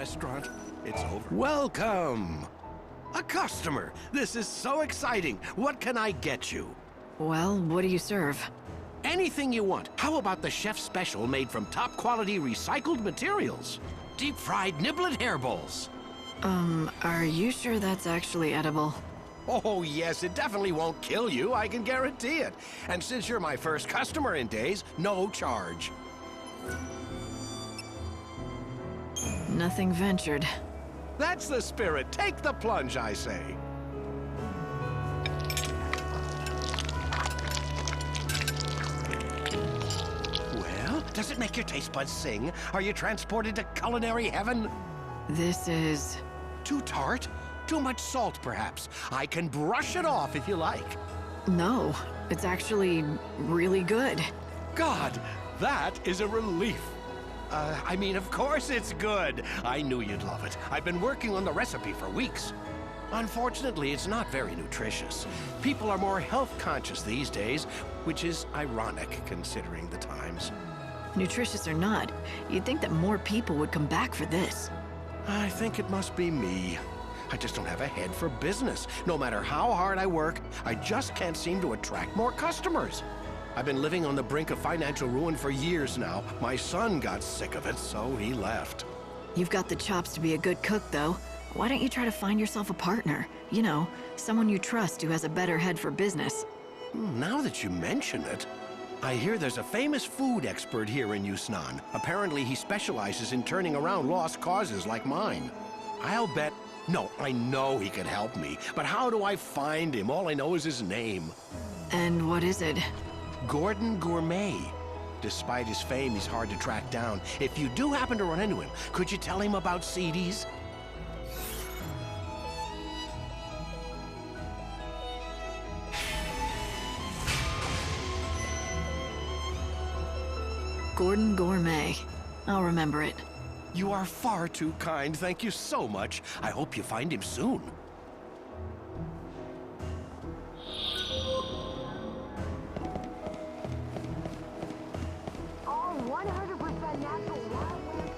restaurant. It's over. Welcome! A customer! This is so exciting! What can I get you? Well, what do you serve? Anything you want. How about the chef's special made from top-quality recycled materials? Deep-fried niblet hairballs. Are you sure that's actually edible? Oh, yes, it definitely won't kill you, I can guarantee it. And since you're my first customer in days, no charge. Nothing ventured. That's the spirit. Take the plunge, I say. Well, does it make your taste buds sing? Are you transported to culinary heaven? This is... Too tart? Too much salt, perhaps? I can brush it off if you like. No, it's actually really good. God, that is a relief. I mean, of course it's good. I knew you'd love it. I've been working on the recipe for weeks. Unfortunately, it's not very nutritious. People are more health conscious these days, which is ironic considering the times. Nutritious or not, you'd think that more people would come back for this. I think it must be me. I just don't have a head for business. No matter how hard I work, I just can't seem to attract more customers. I've been living on the brink of financial ruin for years now. My son got sick of it, so he left. You've got the chops to be a good cook, though. Why don't you try to find yourself a partner? You know, someone you trust who has a better head for business. Now that you mention it, I hear there's a famous food expert here in Yusnaan. Apparently he specializes in turning around lost causes like mine. I'll bet... No, I know he can help me, but how do I find him? All I know is his name. And what is it? Gordon Gourmet. Despite his fame, he's hard to track down. If you do happen to run into him, could you tell him about Seedy's? Gordon Gourmet. I'll remember it. You are far too kind. Thank you so much. I hope you find him soon. All 100% natural wildlife.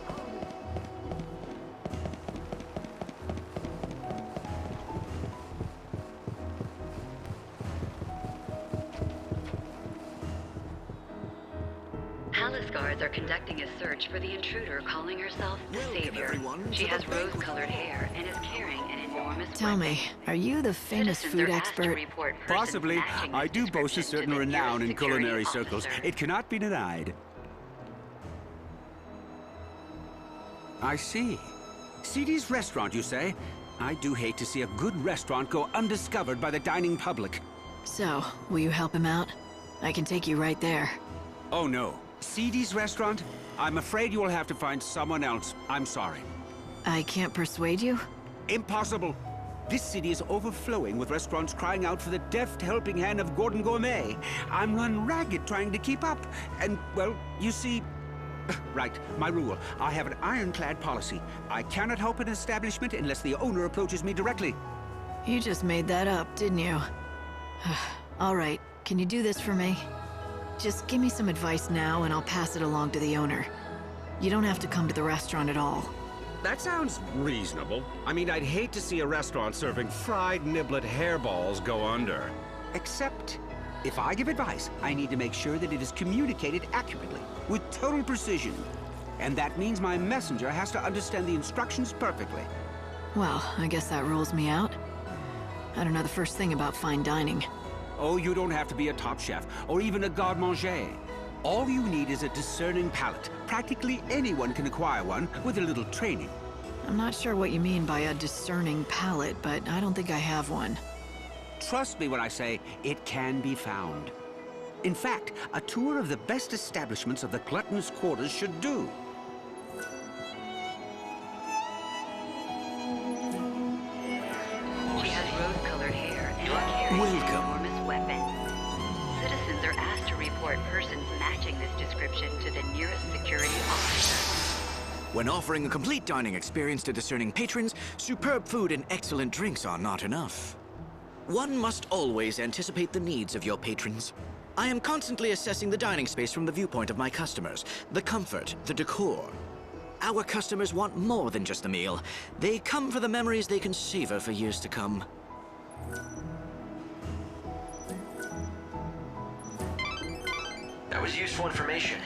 Palace guards are conducting a search for the intruder calling herself the Savior. She has rose-colored hair and is carrying an enormous Tell me, are you the famous Citizens food are asked to expert? report persons Possibly. matching I this do boast a description to certain the renown in nearest security culinary circles. officer. It cannot be denied. I see. Seedy's restaurant, you say? I do hate to see a good restaurant go undiscovered by the dining public. So, will you help him out? I can take you right there. Oh no. Seedy's restaurant? I'm afraid you will have to find someone else. I'm sorry. I can't persuade you? Impossible. This city is overflowing with restaurants crying out for the deft helping hand of Gordon Gourmet. I'm run ragged trying to keep up. And, well, you see... Right, my rule. I have an ironclad policy. I cannot help an establishment unless the owner approaches me directly. You just made that up, didn't you? All right, can you do this for me? Just give me some advice now and I'll pass it along to the owner. You don't have to come to the restaurant at all. That sounds reasonable. I mean, I'd hate to see a restaurant serving fried niblet hairballs go under. Except, if I give advice, I need to make sure that it is communicated accurately, with total precision. And that means my messenger has to understand the instructions perfectly. Well, I guess that rules me out. I don't know the first thing about fine dining. Oh, you don't have to be a top chef, or even a garde-manger. All you need is a discerning palate. Practically anyone can acquire one with a little training. I'm not sure what you mean by a discerning palate, but I don't think I have one. Trust me when I say it can be found. In fact, a tour of the best establishments of the Gluttons' quarters should do. She has rose-colored hair and carries an enormous weapon. Citizens are asked to report persons matching this description to the nearest security officer. When offering a complete dining experience to discerning patrons, superb food and excellent drinks are not enough. One must always anticipate the needs of your patrons. I am constantly assessing the dining space from the viewpoint of my customers, the comfort, the decor. Our customers want more than just a meal. They come for the memories they can savor for years to come. That was useful information,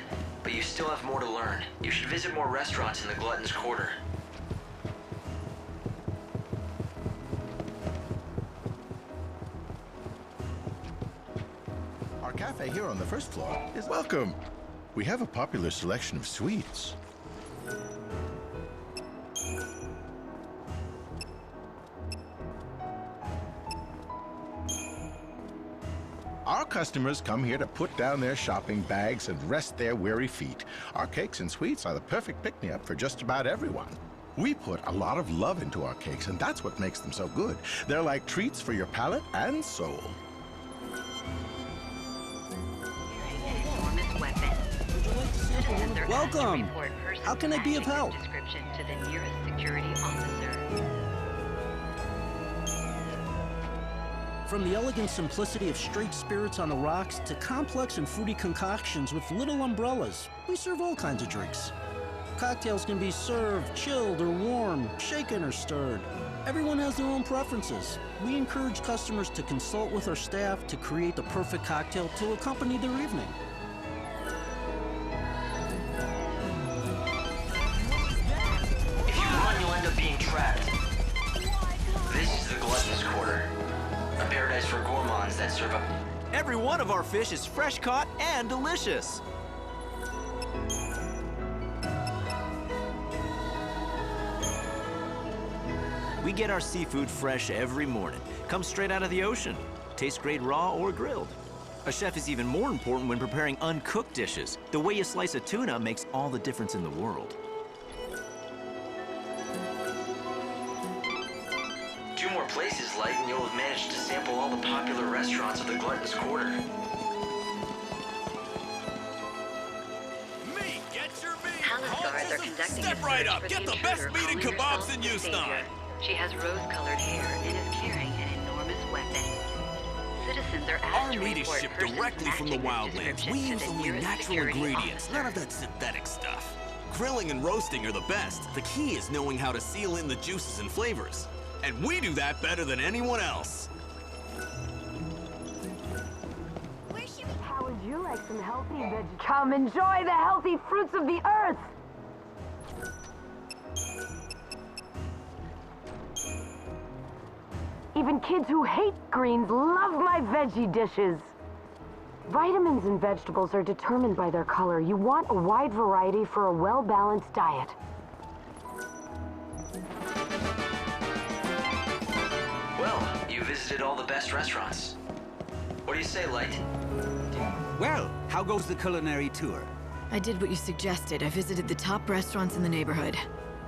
but you still have more to learn. You should visit more restaurants in the Glutton's Quarter. Our cafe here on the first floor is... Welcome! We have a popular selection of sweets. Our customers come here to put down their shopping bags and rest their weary feet. Our cakes and sweets are the perfect pick-me-up for just about everyone. We put a lot of love into our cakes, and that's what makes them so good. They're like treats for your palate and soul. Enormous weapon. Citizens are asked to Welcome. report persons How can I be of matching help? this description to the nearest security officer. From the elegant simplicity of straight spirits on the rocks to complex and fruity concoctions with little umbrellas, we serve all kinds of drinks. Cocktails can be served, chilled or warm, shaken or stirred. Everyone has their own preferences. We encourage customers to consult with our staff to create the perfect cocktail to accompany their evening. If you run, you'll end up being trapped. This is the Glutton's Quarter. A paradise for gourmands that serve up... Every one of our fish is fresh caught and delicious. We get our seafood fresh every morning. Comes straight out of the ocean. Tastes great raw or grilled. A chef is even more important when preparing uncooked dishes. The way you slice a tuna makes all the difference in the world. 2 more places, Light, and you'll have managed to sample all the popular restaurants of the Glutton's Quarter. Palace guards are conducting Step a right search up. for Get the the best intruder meat and calling kebabs herself in the Yusnaan. Savior. She has rose-colored hair and is carrying an enormous weapon. Citizens are asked Our to meat is report shipped persons directly from the matching this wildlands. description We to use the only nearest natural security ingredients, officer. none of that synthetic stuff. Grilling and roasting are the best. The key is knowing how to seal in the juices and flavors. And we do that better than anyone else. How would you like some healthy veg? Come enjoy the healthy fruits of the earth! Even kids who hate greens love my veggie dishes. Vitamins in vegetables are determined by their color. You want a wide variety for a well-balanced diet. Well, you visited all the best restaurants. What do you say, Light? Well, how goes the culinary tour? I did what you suggested. I visited the top restaurants in the neighborhood.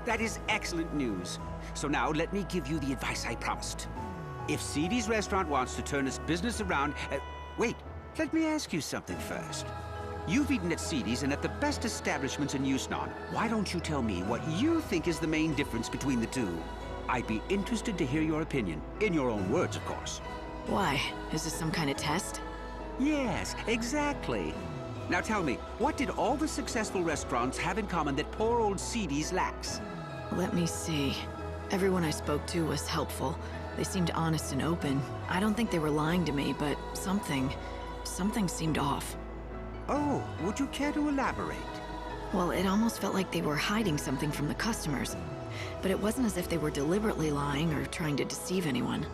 That is excellent news. So now let me give you the advice I promised. If Seedy's restaurant wants to turn its business around... wait, let me ask you something first. You've eaten at Seedy's and at the best establishments in Yusnaan. Why don't you tell me what you think is the main difference between the two? I'd be interested to hear your opinion. In your own words, of course. Why? Is this some kind of test? Yes, exactly. Now tell me, what did all the successful restaurants have in common that poor old Seedy's lacks? Let me see. Everyone I spoke to was helpful. They seemed honest and open. I don't think they were lying to me, but something seemed off. Oh, would you care to elaborate? Well, it almost felt like they were hiding something from the customers. But it wasn't as if they were deliberately lying or trying to deceive anyone.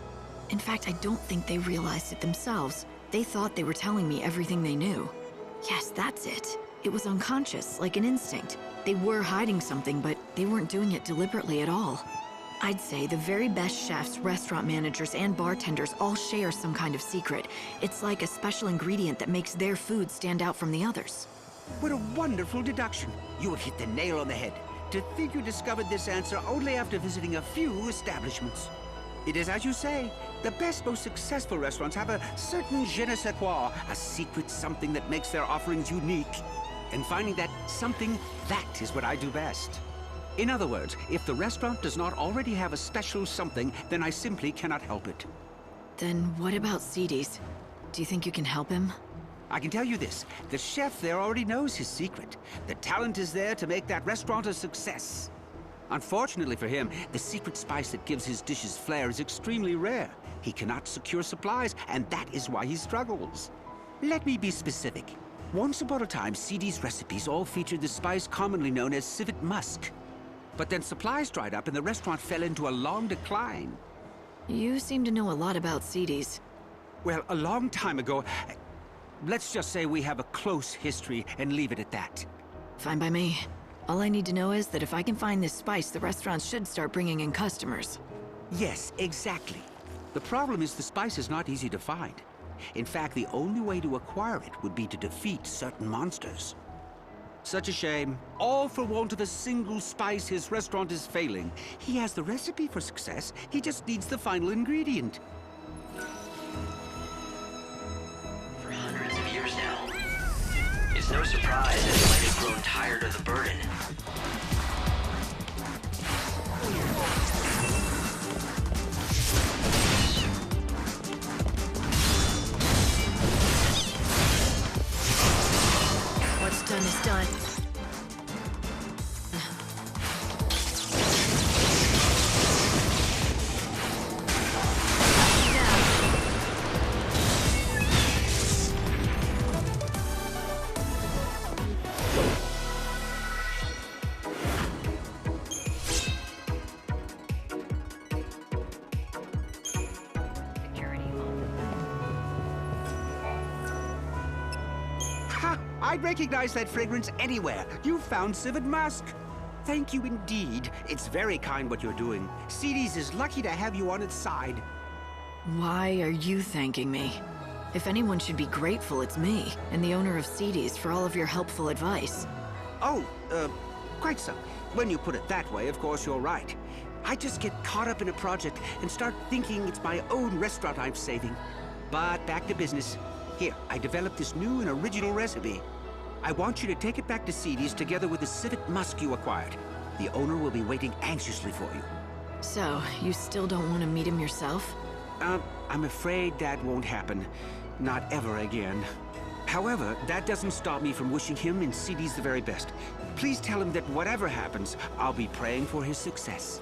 In fact, I don't think they realized it themselves. They thought they were telling me everything they knew. Yes, that's it. It was unconscious, like an instinct. They were hiding something, but they weren't doing it deliberately at all. I'd say the very best chefs, restaurant managers, and bartenders all share some kind of secret. It's like a special ingredient that makes their food stand out from the others. What a wonderful deduction. You have hit the nail on the head. To think you discovered this answer only after visiting a few establishments. It is as you say, the best, most successful restaurants have a certain je ne sais quoi, a secret something that makes their offerings unique. And finding that something, that is what I do best. In other words, if the restaurant does not already have a special something, then I simply cannot help it. Then what about Seedy's? Do you think you can help him? I can tell you this, the chef there already knows his secret. The talent is there to make that restaurant a success. Unfortunately for him, the secret spice that gives his dishes flair is extremely rare. He cannot secure supplies, and that is why he struggles. Let me be specific. Once upon a time, Seedy's recipes all featured the spice commonly known as civet musk. But then supplies dried up and the restaurant fell into a long decline. You seem to know a lot about Seedy's. Well, a long time ago, let's just say we have a close history and leave it at that. Fine by me. All I need to know is that if I can find this spice, the restaurant should start bringing in customers. Yes, exactly. The problem is the spice is not easy to find. In fact, the only way to acquire it would be to defeat certain monsters. Such a shame. All for want of a single spice, his restaurant is failing. He has the recipe for success, he just needs the final ingredient. For hundreds of years now. It's no surprise that he might have grown tired of the burden. What's done is done. I'd recognize that fragrance anywhere. You found civet musk. Thank you indeed. It's very kind what you're doing. Seedy's is lucky to have you on its side. Why are you thanking me? If anyone should be grateful, it's me, and the owner of Seedy's, for all of your helpful advice. Oh, quite so. When you put it that way, of course you're right. I just get caught up in a project and start thinking it's my own restaurant I'm saving. But back to business. Here, I developed this new and original recipe. I want you to take it back to Seedy's together with the civet musk you acquired. The owner will be waiting anxiously for you. So, you still don't want to meet him yourself? I'm afraid that won't happen. Not ever again. However, that doesn't stop me from wishing him and Seedy's the very best. Please tell him that whatever happens, I'll be praying for his success.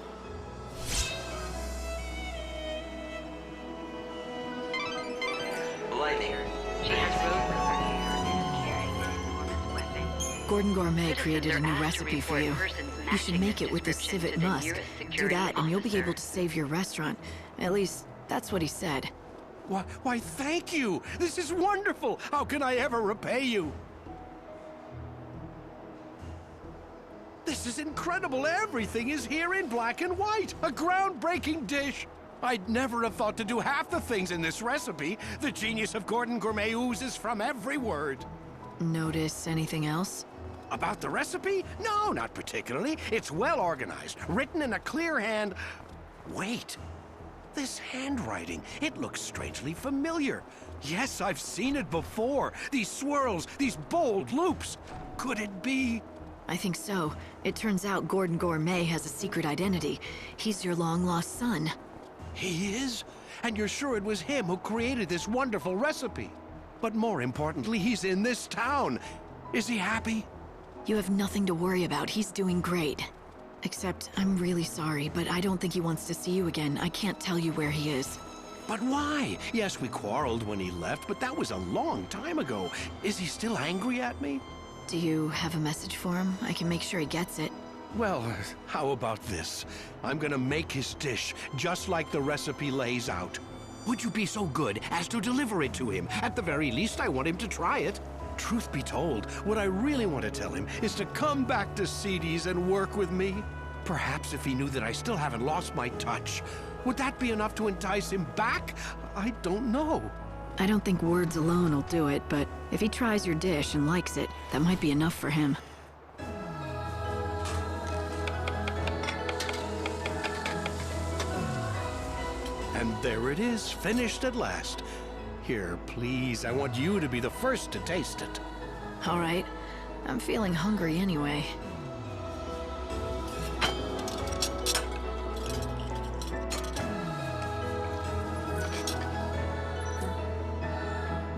Lightning. She has rose-colored hair and is carrying an enormous weapon. Gordon Gourmet Citizens created a are new asked to recipe for report you. persons You should matching make this it with the description civet to the musk. nearest Do security that and you'll be officer. able to save your restaurant. At least, that's what he said. Why, thank you! This is wonderful! How can I ever repay you? This is incredible! Everything is here in black and white! A groundbreaking dish! I'd never have thought to do half the things in this recipe. The genius of Gordon Gourmet oozes from every word. Notice anything else? About the recipe? No, not particularly. It's well organized, written in a clear hand. Wait. This handwriting, it looks strangely familiar. Yes, I've seen it before. These swirls, these bold loops. Could it be? I think so. It turns out Gordon Gourmet has a secret identity. He's your long-lost son. He is? And you're sure it was him who created this wonderful recipe? But more importantly, he's in this town. Is he happy? You have nothing to worry about. He's doing great. Except, I'm really sorry, but I don't think he wants to see you again. I can't tell you where he is. But why? Yes, we quarreled when he left, but that was a long time ago. Is he still angry at me? Do you have a message for him? I can make sure he gets it. Well, how about this? I'm gonna make his dish, just like the recipe lays out. Would you be so good as to deliver it to him? At the very least, I want him to try it. Truth be told, what I really want to tell him is to come back to Seedy's and work with me. Perhaps if he knew that I still haven't lost my touch. Would that be enough to entice him back? I don't know. I don't think words alone will do it, but if he tries your dish and likes it, that might be enough for him. And there it is, finished at last. Here, please, I want you to be the first to taste it. All right. I'm feeling hungry anyway.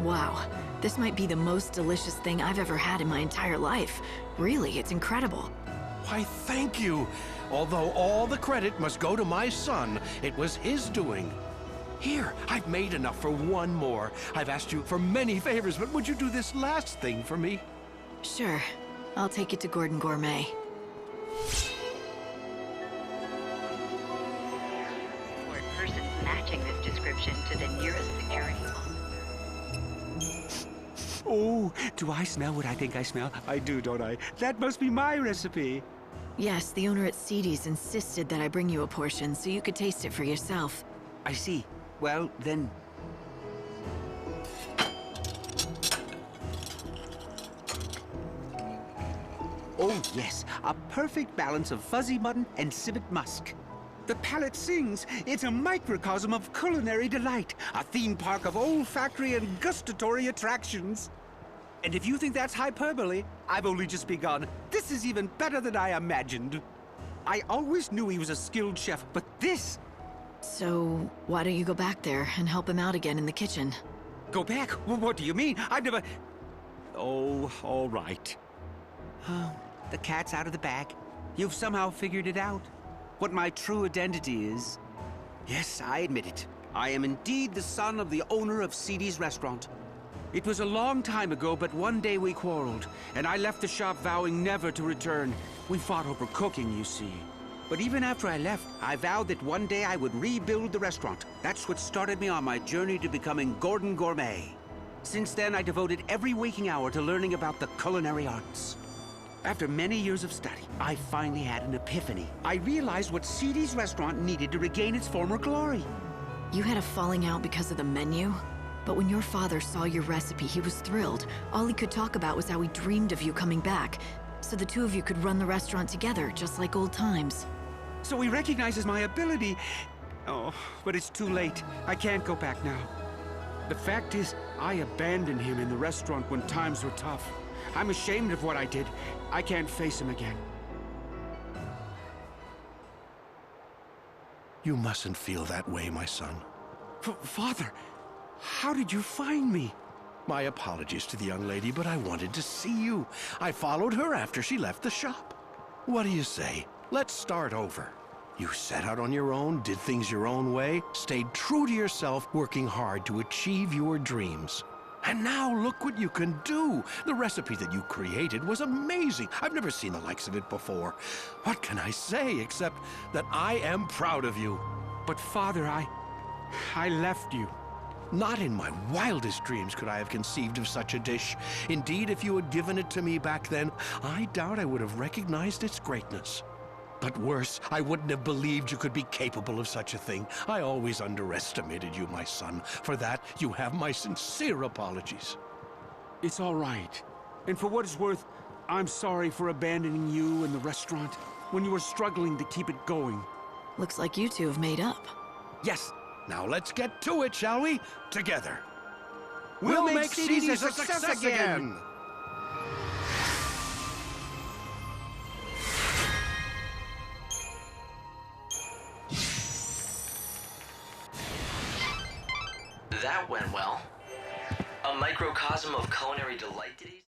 Wow. This might be the most delicious thing I've ever had in my entire life. Really, it's incredible. Why, thank you. Although all the credit must go to my son, it was his doing. Here, I've made enough for one more. I've asked you for many favors, but would you do this last thing for me? Sure. I'll take it to Gordon Gourmet. Or persons matching this description to the nearest security officer. Oh, do I smell what I think I smell? I do, don't I? That must be my recipe. Yes, the owner at Seedy's insisted that I bring you a portion so you could taste it for yourself. I see. Well, then... Oh, yes. A perfect balance of fuzzy mutton and civet musk. The palate sings. It's a microcosm of culinary delight. A theme park of olfactory and gustatory attractions. And if you think that's hyperbole, I've only just begun. This is even better than I imagined. I always knew he was a skilled chef, but this... So, why don't you go back there and help him out again in the kitchen? Go back? Well, what do you mean? I've never... Oh, all right. The cat's out of the bag. You've somehow figured it out. What my true identity is. Yes, I admit it. I am indeed the son of the owner of Seedy's restaurant. It was a long time ago, but one day we quarreled, and I left the shop vowing never to return. We fought over cooking, you see. But even after I left, I vowed that one day I would rebuild the restaurant. That's what started me on my journey to becoming Gordon Gourmet. Since then, I devoted every waking hour to learning about the culinary arts. After many years of study, I finally had an epiphany. I realized what Seedy's restaurant needed to regain its former glory. You had a falling out because of the menu? But when your father saw your recipe, he was thrilled. All he could talk about was how he dreamed of you coming back, so the two of you could run the restaurant together, just like old times. So he recognizes my ability. Oh, but it's too late. I can't go back now. The fact is, I abandoned him in the restaurant when times were tough. I'm ashamed of what I did. I can't face him again. You mustn't feel that way, my son. Father, how did you find me? My apologies to the young lady, but I wanted to see you. I followed her after she left the shop. What do you say? Let's start over. You set out on your own, did things your own way, stayed true to yourself, working hard to achieve your dreams. And now look what you can do. The recipe that you created was amazing. I've never seen the likes of it before. What can I say except that I am proud of you? But Father, I left you. Not in my wildest dreams could I have conceived of such a dish. Indeed, if you had given it to me back then, I doubt I would have recognized its greatness. But worse, I wouldn't have believed you could be capable of such a thing. I always underestimated you, my son. For that, you have my sincere apologies. It's all right. And for what it's worth, I'm sorry for abandoning you and the restaurant when you were struggling to keep it going. Looks like you two have made up. Yes. Now let's get to it, shall we? Together. We'll make Seedy's a success again! That went well. A microcosm of culinary delight, did he?